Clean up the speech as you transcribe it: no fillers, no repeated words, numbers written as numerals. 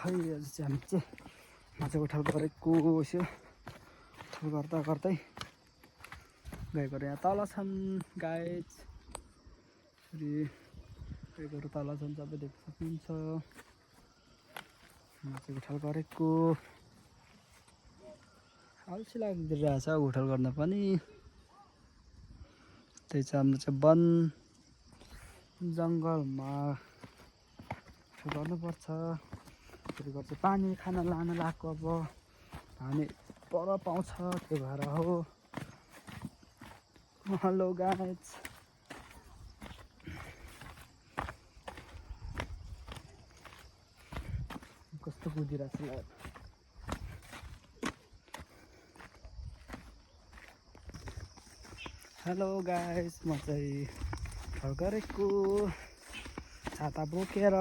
खै आज चाहिँ हामी चाहिँ माछा उठाल गरेको यसो उठाल गर्दा गर्दै गाईहरू यहाँ तल छन् गाइज गाईहरू तल छन् सबै देख्न सक्नुहुन्छ माछा उठाल गरेको अल्छी लागिरहेछ उठाल गर्न पनि त्यही चाहिँ हाम्रो चाहिँ वन जङ्गलमा गर्नुपर्छ त्यसले गर्दा पानी खाना लान लागेको अब हामी पर पाउँछ त्यही भएर हो हेलो गाइज कस्तो कुदिरहेको छ हेलो गाइज म चाहिँ गरेको छाता बोकेर